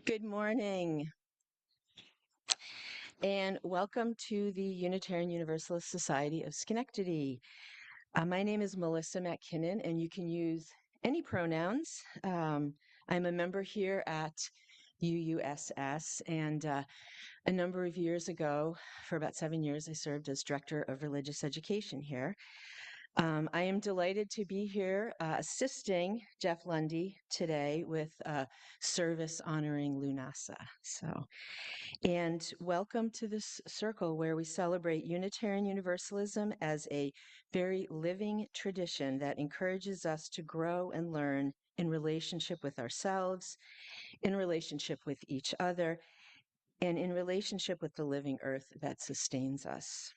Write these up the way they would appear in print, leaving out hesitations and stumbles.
Good morning, and welcome to the Unitarian Universalist Society of Schenectady. My name is Melissa MacKinnon, and you can use any pronouns. I'm a member here at UUSS, and a number of years ago, for about 7 years, I served as Director of Religious Education here. I am delighted to be here assisting Geoff Lundy today with service honoring Lughnasa. And welcome to this circle where we celebrate Unitarian Universalism as a very living tradition that encourages us to grow and learn in relationship with ourselves, in relationship with each other, and in relationship with the living earth that sustains us.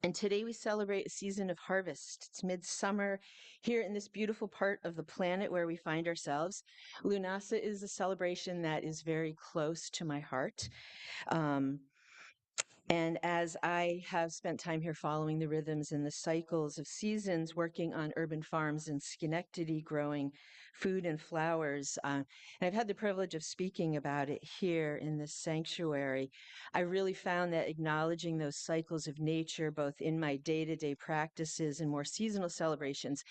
And today we celebrate a season of harvest. It's midsummer here in this beautiful part of the planet where we find ourselves. Lughnasa is a celebration that is very close to my heart. Um, and as I have spent time here following the rhythms and the cycles of seasons, working on urban farms in Schenectady, growing food and flowers, and I've had the privilege of speaking about it here in this sanctuary, I really found that acknowledging those cycles of nature, both in my day-to-day practices and more seasonal celebrations,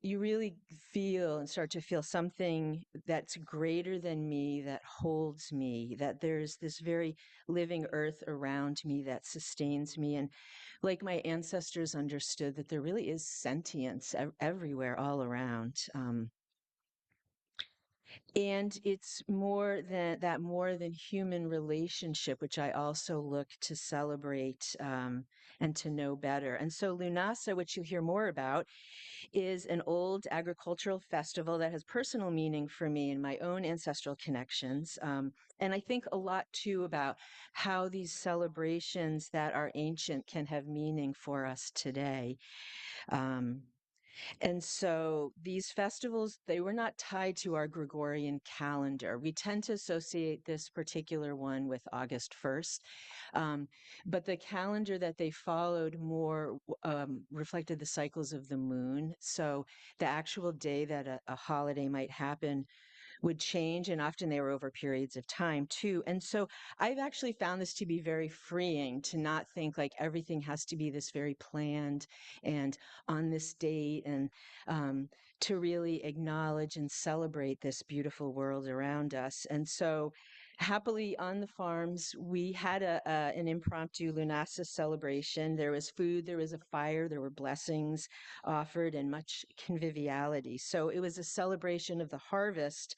you really feel and start to feel something that's greater than me, that holds me, that there's this very living earth around me that sustains me. And like my ancestors understood, that there really is sentience everywhere, all around. And it's more than that, more than human relationship, which I also look to celebrate and to know better. And so Lughnasa, which you'll hear more about, is an old agricultural festival that has personal meaning for me and my own ancestral connections. And I think a lot too about how these celebrations that are ancient can have meaning for us today. Um, and so these festivals, they were not tied to our Gregorian calendar. We tend to associate this particular one with August 1st. But the calendar that they followed more reflected the cycles of the moon. So the actual day that a holiday might happen would change, and often they were over periods of time too. And so I've actually found this to be very freeing, to not think like everything has to be this very planned and on this date, and to really acknowledge and celebrate this beautiful world around us. And so happily on the farms, we had an impromptu Lughnasa celebration. There was food, there was a fire, there were blessings offered, and much conviviality. So it was a celebration of the harvest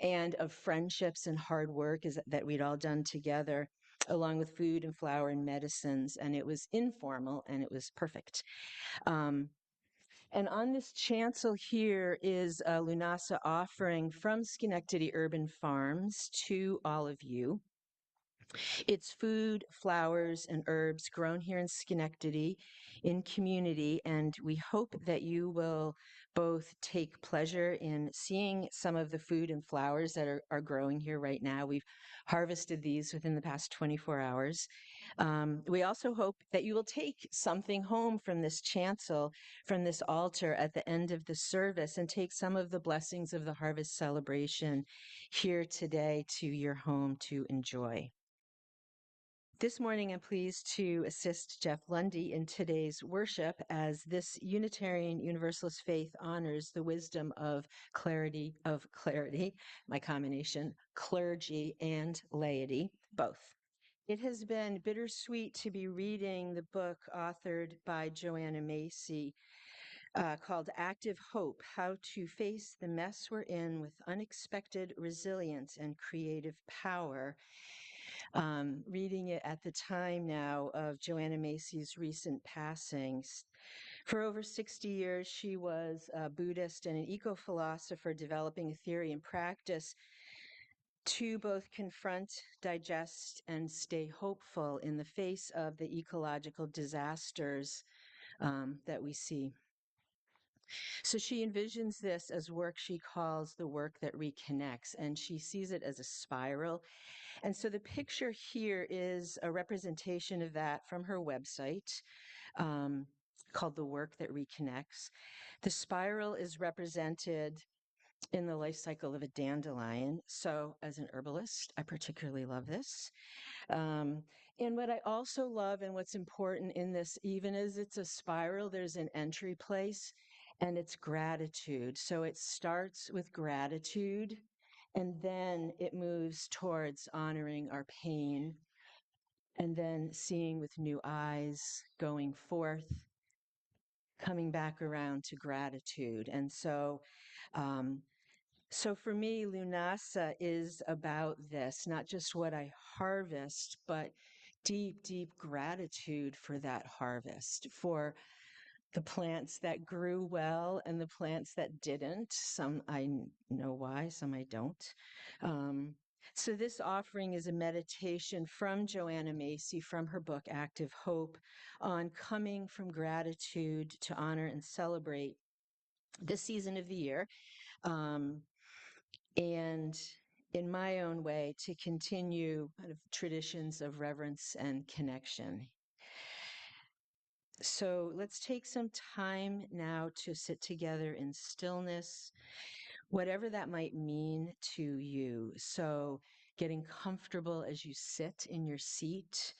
and of friendships and hard work that we'd all done together, along with food and flour and medicines. And it was informal and it was perfect. Um, and on this chancel here is a Lughnasa offering from Schenectady Urban Farms to all of you. It's food, flowers, and herbs grown here in Schenectady in community, and we hope that you will both take pleasure in seeing some of the food and flowers that are growing here right now. We've harvested these within the past 24 hours. We also hope that you will take something home from this chancel, from this altar at the end of the service, and take some of the blessings of the harvest celebration here today to your home to enjoy. This morning, I'm pleased to assist Geoff Lundy in today's worship as this Unitarian Universalist faith honors the wisdom of clarity, my combination, clergy and laity, both. It has been bittersweet to be reading the book authored by Joanna Macy called Active Hope: How to Face the Mess We're In with Unexpected Resilience and Creative Power. Reading it at the time now of Joanna Macy's recent passings. For over 60 years, she was a Buddhist and an eco-philosopher, developing a theory and practice to both confront, digest, and stay hopeful in the face of the ecological disasters that we see. So she envisions this as work she calls the work that reconnects, and she sees it as a spiral. And so the picture here is a representation of that from her website, called The Work That Reconnects. The spiral is represented in the life cycle of a dandelion. So, as an herbalist, I particularly love this. Um, and what I also love, and what's important in this, even as it's a spiral, there's an entry place, and it's gratitude. So it starts with gratitude, and then it moves towards honoring our pain, and then seeing with new eyes, going forth, coming back around to gratitude. And um, so for me, Lughnasa is about this, not just what I harvest, but deep, deep gratitude for that harvest, for the plants that grew well and the plants that didn't. Some know why, some I don't. Um, so this offering is a meditation from Joanna Macy from her book, Active Hope, on coming from gratitude to honor and celebrate this season of the year. Um, and in my own way, to continue kind of traditions of reverence and connection. So let's take some time now to sit together in stillness, whatever that might mean to you. So getting comfortable as you sit in your seat.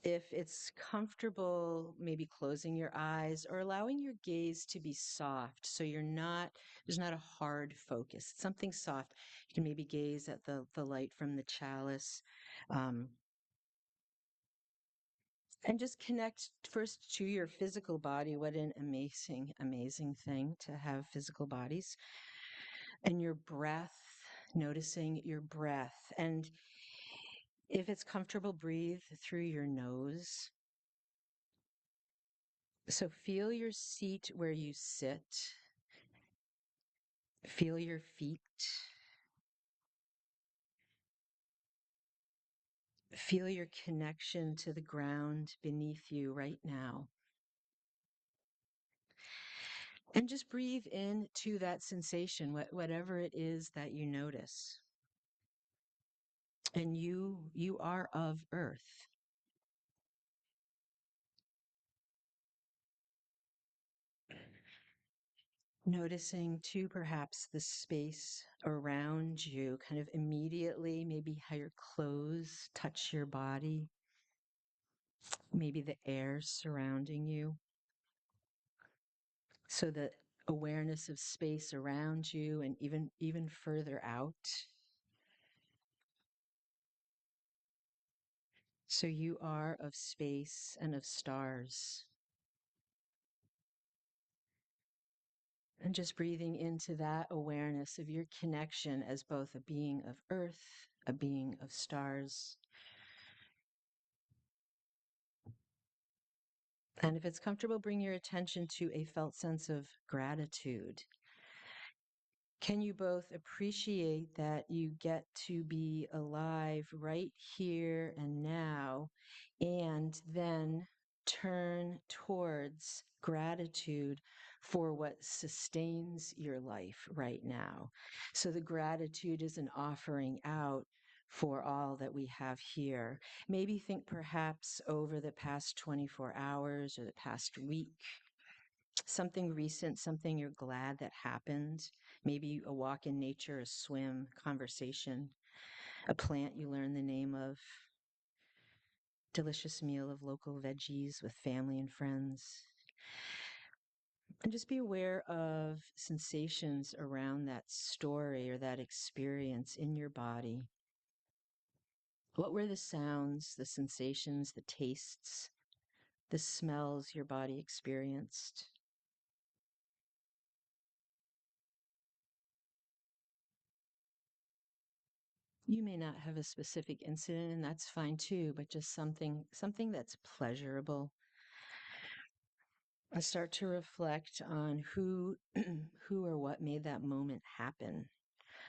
If it's comfortable, maybe closing your eyes or allowing your gaze to be soft. So there's not a hard focus, it's something soft. You can maybe gaze at the light from the chalice. Um, and just connect first to your physical body. What an amazing, amazing thing to have physical bodies. And your breath, noticing your breath. And if it's comfortable, breathe through your nose. So feel your seat where you sit. Feel your feet. Feel your connection to the ground beneath you right now. And just breathe into that sensation, whatever it is that you notice. And you are of earth. Noticing too, perhaps the space around you, kind of immediately, maybe how your clothes touch your body, maybe the air surrounding you. So the awareness of space around you and even further out. So you are of space and of stars. And just breathing into that awareness of your connection as both a being of earth, a being of stars. And if it's comfortable, bring your attention to a felt sense of gratitude. Can you both appreciate that you get to be alive right here and now, and then turn towards gratitude for what sustains your life right now? So the gratitude is an offering out for all that we have here. Maybe think perhaps over the past 24 hours or the past week, something recent, something you're glad that happened. Maybe a walk in nature, a swim, conversation, a plant you learn the name of, delicious meal of local veggies with family and friends. And just be aware of sensations around that story or that experience in your body. What were the sounds, the sensations, the tastes, the smells your body experienced? You may not have a specific incident, and that's fine too, but just something that's pleasurable. I start to reflect on who who or what made that moment happen.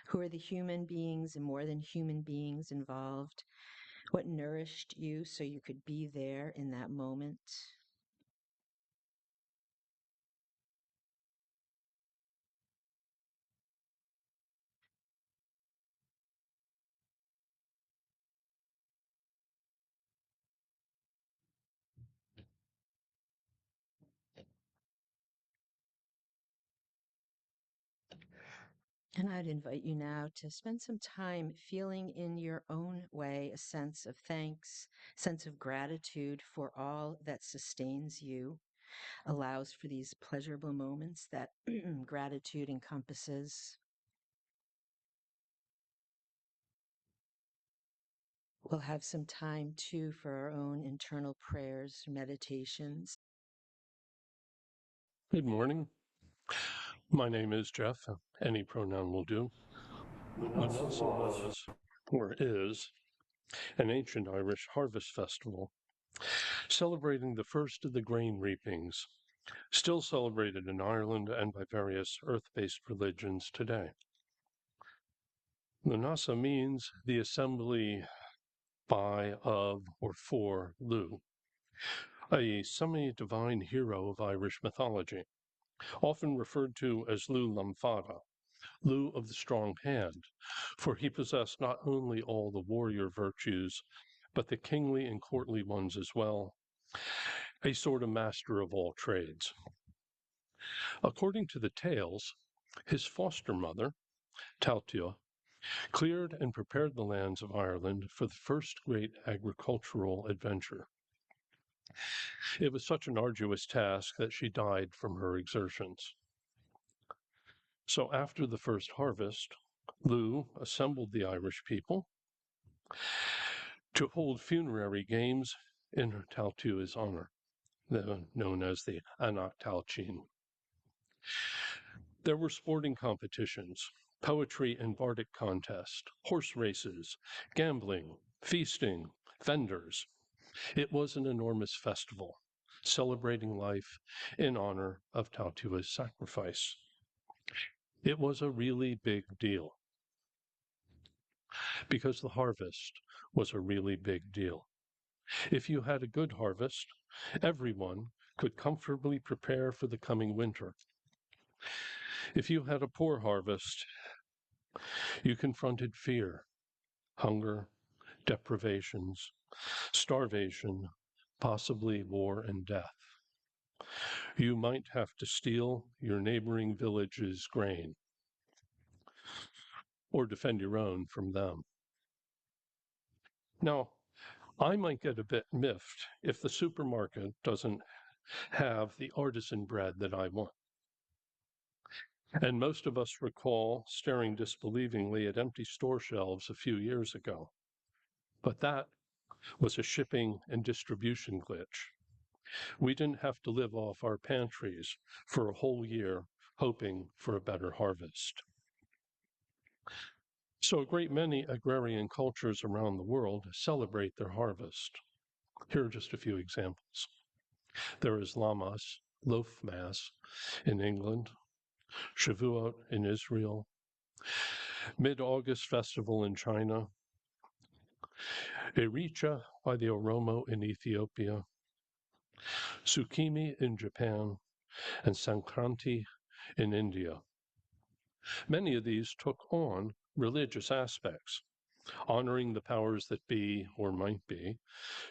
Who are the human beings and more than human beings involved? What nourished you so you could be there in that moment? And I'd invite you now to spend some time feeling in your own way a sense of thanks, sense of gratitude for all that sustains you, allows for these pleasurable moments that gratitude encompasses. We'll have some time too for our own internal prayers, meditations. Good morning. My name is Geoff. Any pronoun will do. Lughnasa was, or is, an ancient Irish harvest festival celebrating the first of the grain reapings, still celebrated in Ireland and by various earth-based religions today. Lughnasa means the assembly by, of, or for Lu, a semi-divine hero of Irish mythology, often referred to as Lughnasadh, Lu of the strong hand, for he possessed not only all the warrior virtues, but the kingly and courtly ones as well, a sort of master of all trades. According to the tales, his foster mother, Tailtea, cleared and prepared the lands of Ireland for the first great agricultural adventure. It was such an arduous task that she died from her exertions. So after the first harvest, Lu assembled the Irish people to hold funerary games in Tailtea's honor, known as the Anak Tailchin. There were sporting competitions, poetry and bardic contests, horse races, gambling, feasting, vendors. It was an enormous festival, celebrating life in honor of Tailtea's sacrifice. It was a really big deal because the harvest was a really big deal. If you had a good harvest, everyone could comfortably prepare for the coming winter. If you had a poor harvest, you confronted fear, hunger, deprivations, starvation, possibly war and death. You might have to steal your neighboring village's grain or defend your own from them. Now, I might get a bit miffed if the supermarket doesn't have the artisan bread that I want. And most of us recall staring disbelievingly at empty store shelves a few years ago. But that was a shipping and distribution glitch. We didn't have to live off our pantries for a whole year hoping for a better harvest. So a great many agrarian cultures around the world celebrate their harvest. Here are just a few examples. There is Lammas, Loaf Mass in England, Shavuot in Israel, Mid-August Festival in China, Ericha by the Oromo in Ethiopia, Tsukimi in Japan, and Sankranti in India. Many of these took on religious aspects, honoring the powers that be or might be,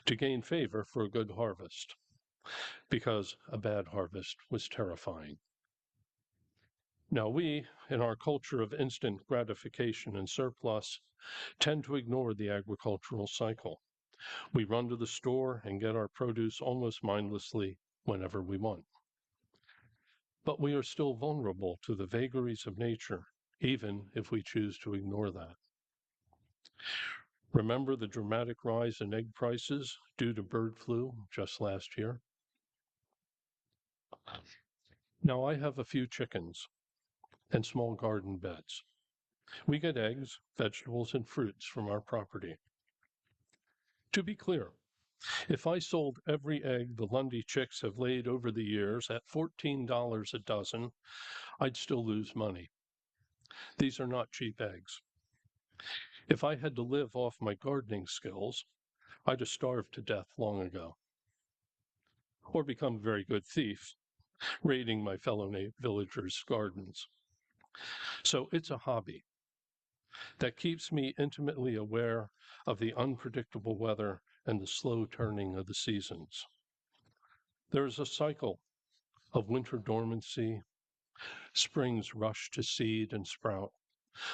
to gain favor for a good harvest, because a bad harvest was terrifying. Now we, in our culture of instant gratification and surplus, tend to ignore the agricultural cycle. We run to the store and get our produce almost mindlessly whenever we want. But we are still vulnerable to the vagaries of nature, even if we choose to ignore that. Remember the dramatic rise in egg prices due to bird flu just last year? Now I have a few chickens and small garden beds. We get eggs, vegetables, and fruits from our property. To be clear, if I sold every egg the Lundy chicks have laid over the years at $14 a dozen, I'd still lose money. These are not cheap eggs. If I had to live off my gardening skills, I'd have starved to death long ago. Or become a very good thief, raiding my fellow villagers' gardens. So it's a hobby that keeps me intimately aware of the unpredictable weather and the slow turning of the seasons. There is a cycle of winter dormancy, spring's rush to seed and sprout,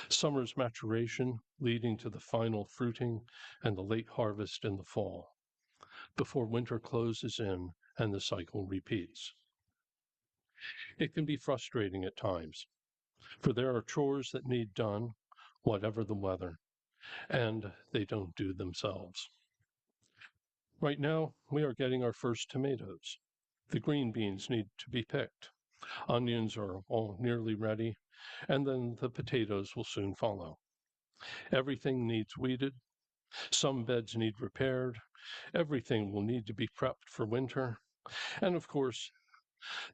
Summer's maturation leading to the final fruiting and the late harvest in the fall, before winter closes in and the cycle repeats. It can be frustrating at times, for there are chores that need done, whatever the weather, and they don't do themselves. Right now, we are getting our first tomatoes. The green beans need to be picked. Onions are all nearly ready, and then the potatoes will soon follow. Everything needs weeded. Some beds need repaired. Everything will need to be prepped for winter. And of course,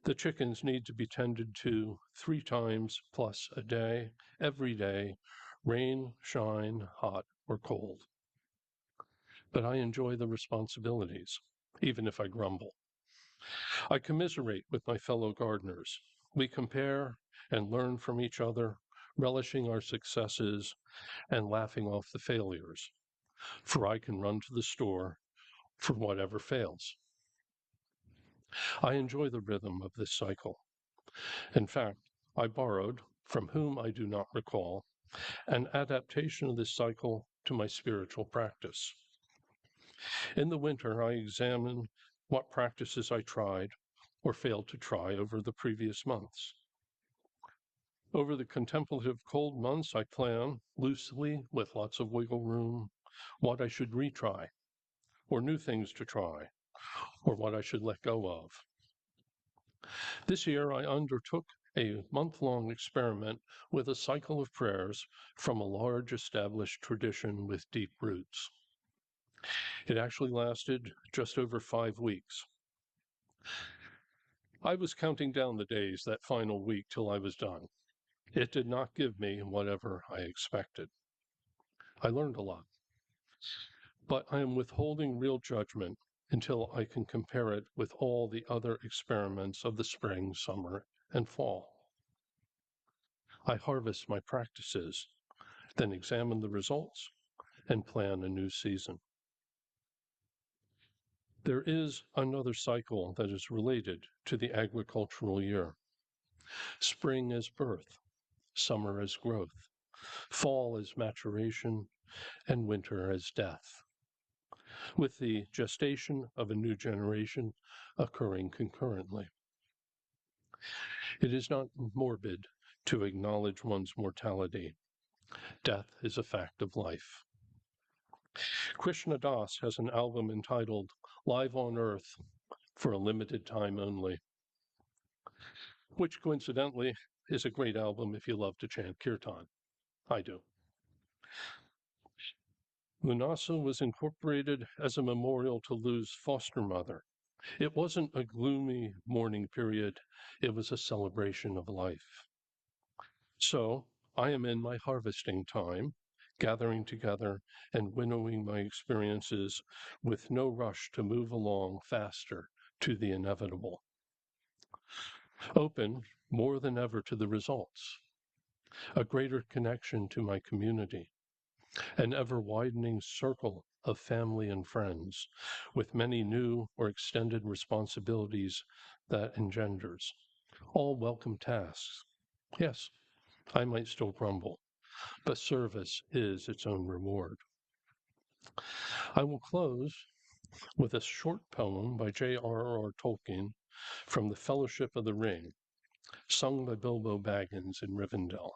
the chickens need to be tended to 3 times plus a day, every day, rain, shine, hot, or cold. But I enjoy the responsibilities, even if I grumble. I commiserate with my fellow gardeners. We compare and learn from each other, relishing our successes and laughing off the failures, for I can run to the store for whatever fails. I enjoy the rhythm of this cycle. In fact, I borrowed, from whom I do not recall, an adaptation of this cycle to my spiritual practice. In the winter, I examine what practices I tried or failed to try over the previous months. Over the contemplative cold months, I plan, loosely, with lots of wiggle room, what I should retry, or new things to try, or what I should let go of. This year, I undertook a month-long experiment with a cycle of prayers from a large established tradition with deep roots. It actually lasted just over 5 weeks. I was counting down the days that final week till I was done. It did not give me whatever I expected. I learned a lot, but I am withholding real judgment until I can compare it with all the other experiments of the spring, summer, and fall. I harvest my practices, then examine the results and plan a new season. There is another cycle that is related to the agricultural year. Spring as birth, summer as growth, fall as maturation, and winter as death, with the gestation of a new generation occurring concurrently. It is not morbid to acknowledge one's mortality. Death is a fact of life. Krishna Das has an album entitled Live on Earth for a Limited Time Only, which coincidentally is a great album if you love to chant kirtan. I do. Lughnasa was incorporated as a memorial to Lou's foster mother. It wasn't a gloomy mourning period, it was a celebration of life. So I am in my harvesting time, gathering together and winnowing my experiences with no rush to move along faster to the inevitable. Open more than ever to the results, a greater connection to my community, an ever-widening circle of family and friends, with many new or extended responsibilities that engenders, all welcome tasks. Yes, I might still grumble, but service is its own reward. I will close with a short poem by J.R.R. Tolkien from The Fellowship of the Ring, sung by Bilbo Baggins in Rivendell.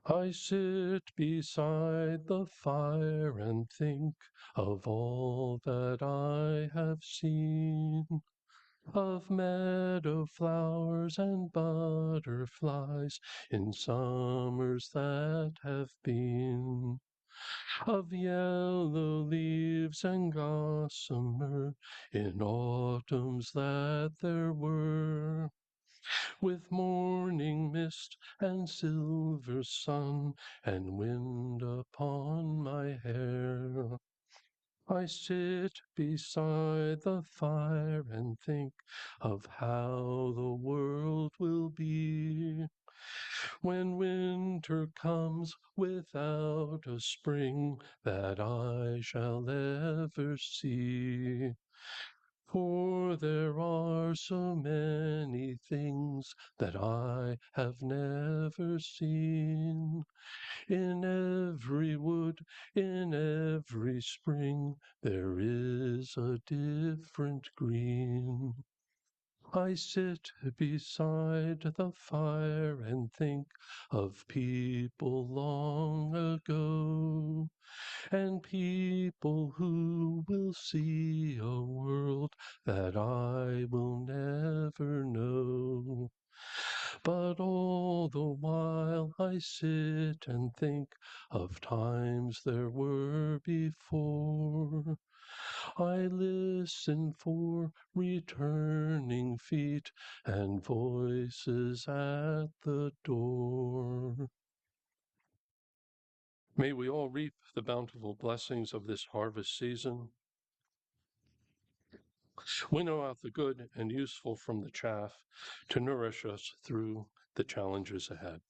I sit beside the fire and think of all that I have seen, of meadow flowers and butterflies in summers that have been, of yellow leaves and gossamer in autumns that there were, with morning mist and silver sun and wind upon my hair. I sit beside the fire and think of how the world will be when winter comes without a spring that I shall ever see. For there are so many things that I have never seen. In every wood, in every spring, there is a different green. I sit beside the fire and think of people long ago, and people who will see a world that I will never know. But all the while I sit and think of times there were before. I listen for returning feet and voices at the door. May we all reap the bountiful blessings of this harvest season. Winnow out the good and useful from the chaff to nourish us through the challenges ahead.